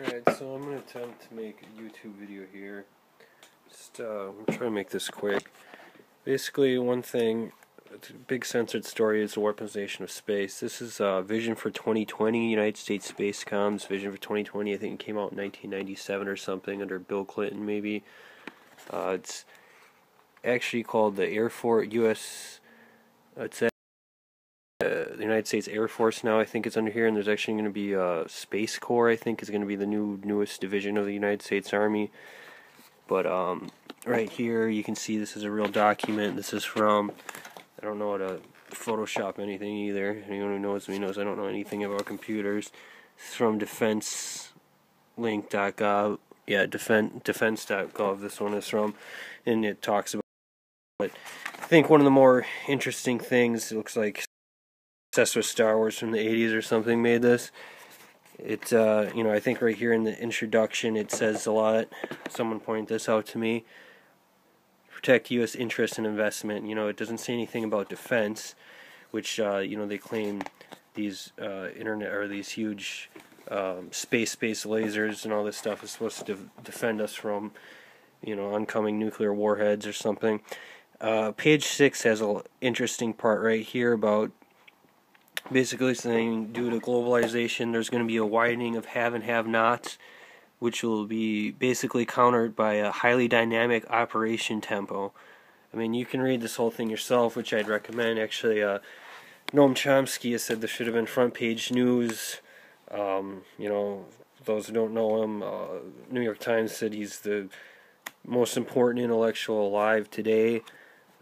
Alright, so I'm going to attempt to make a YouTube video here. I'm trying to make this quick. Basically, one thing, it's a big censored story, is the weaponization of space. This is Vision for 2020, United States Space Comms Vision for 2020. I think it came out in 1997 or something, under Bill Clinton maybe. It's actually called the Air Force, it's the United States Air Force now, I think it's under here, and there's actually going to be Space Corps, I think, is going to be the newest division of the United States Army. But right here you can see this is a real document. This is from, I don't know how to Photoshop anything either. Anyone who knows me knows I don't know anything about computers. This is from defenselink.gov. Yeah, defense.gov this one is from, and it talks about, but I think one of the more interesting things, it looks like obsessed with Star Wars from the 80s or something made this. It I think right here in the introduction it says a lot. Someone pointed this out to me. Protect U.S. interest and investment. It doesn't say anything about defense, which they claim these internet or these huge space-based lasers and all this stuff is supposed to defend us from oncoming nuclear warheads or something. Page 6 has an interesting part right here about basically saying due to globalization there's going to be a widening of have and have-nots, which will be basically countered by a highly dynamic operation tempo. I mean, you can read this whole thing yourself, which I'd recommend. Actually, Noam Chomsky has said this should have been front page news. Those who don't know him, New York Times said he's the most important intellectual alive today.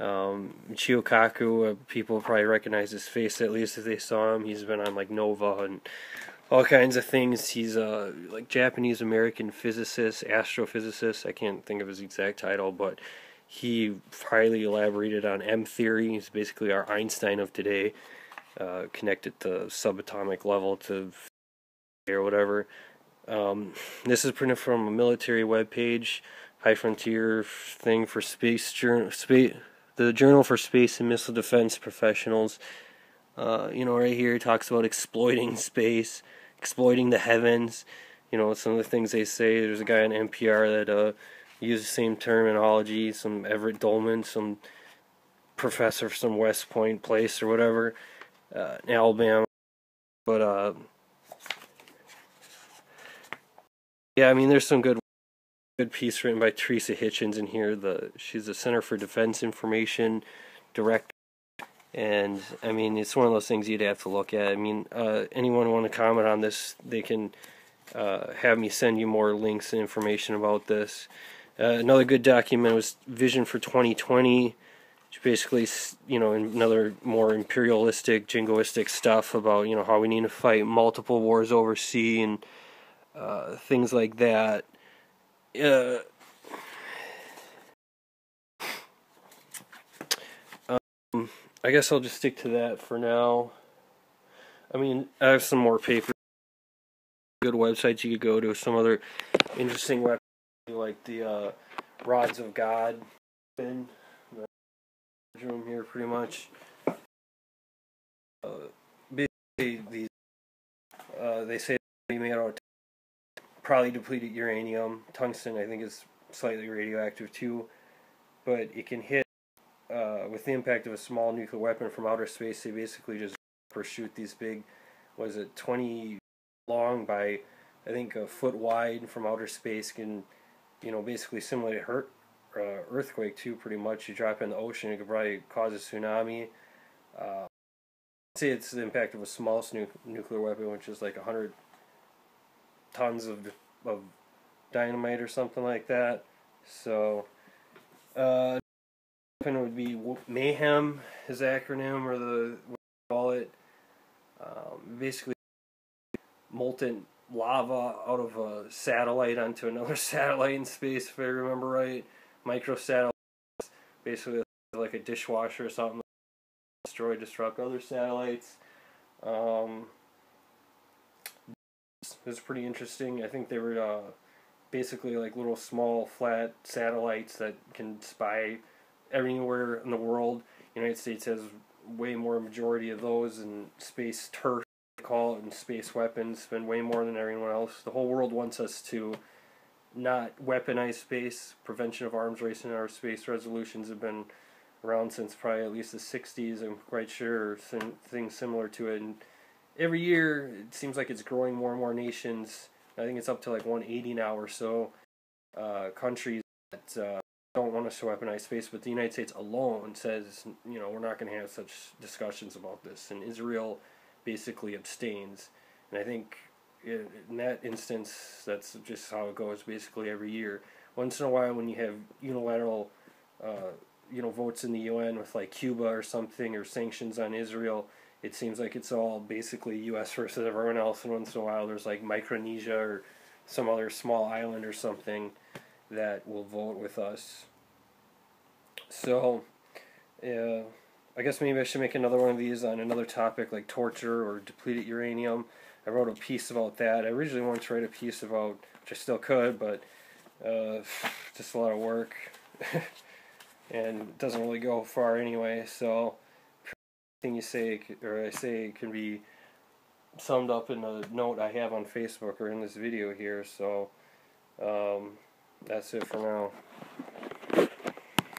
Michio Kaku, people probably recognize his face at least if they saw him. He's been on like Nova and all kinds of things. He's like Japanese-American physicist, astrophysicist. I can't think of his exact title, but he highly elaborated on M theory. He's basically our Einstein of today, connected to subatomic level to or whatever. This is printed from a military webpage, High Frontier thing for the Journal for Space and Missile Defense Professionals. Right here it talks about exploiting space, exploiting the heavens. Some of the things they say. There's a guy on NPR that uses the same terminology, some Everett Dolman, some professor from some West Point place or whatever, in Alabama. But, yeah, I mean, there's some good piece written by Teresa Hitchens in here. She's the Center for Defense Information director, and I mean, it's one of those things you'd have to look at. I mean, anyone want to comment on this, they can have me send you more links and information about this. Another good document was Vision for 2020, which basically, another more imperialistic, jingoistic stuff about, how we need to fight multiple wars overseas and things like that. I guess I'll just stick to that for now. I mean, I have some more papers, good websites you could go to, some other interesting websites like the Rods of God in the room here, pretty much. Basically, these they say they made out of probably depleted uranium. Tungsten, I think, is slightly radioactive too, but it can hit with the impact of a small nuclear weapon from outer space. They basically just shoot these big, 20 long by, I think, a foot wide from outer space, can, basically simulate earthquake too, pretty much. You drop in the ocean, it could probably cause a tsunami. I'd say it's the impact of a small nuclear weapon, which is like 100 tons of dynamite or something like that. So, would be Mayhem, his acronym, or what you call it. Basically, molten lava out of a satellite onto another satellite in space, if I remember right. Microsatellites, basically like a dishwasher or something. Disrupt other satellites. It was pretty interesting. I think they were basically like little small flat satellites that can spy everywhere in the world. The United States has way more majority of those, and space turf call it in space weapons, spend way more than everyone else. The whole world wants us to not weaponize space. Prevention of arms race in our space resolutions have been around since probably at least the 60s, I'm quite sure, things similar to it. And every year, it seems like it's growing more and more nations. I think it's up to like 180 now or so countries that don't want us to weaponize space, but the United States alone says, you know, we're not going to have such discussions about this, and Israel basically abstains. And I think in that instance, that's just how it goes basically every year. Once in a while, when you have unilateral votes in the UN with like Cuba or something, or sanctions on Israel, it seems like it's all basically U.S. versus everyone else, and once in a while there's like Micronesia or some other small island or something that will vote with us. So, I guess maybe I should make another one of these on another topic like torture or depleted uranium. I wrote a piece about that. I originally wanted to write a piece about, which I still could, but just a lot of work. And it doesn't really go far anyway, so everything you say, or I say, can be summed up in a note I have on Facebook or in this video here, so that's it for now.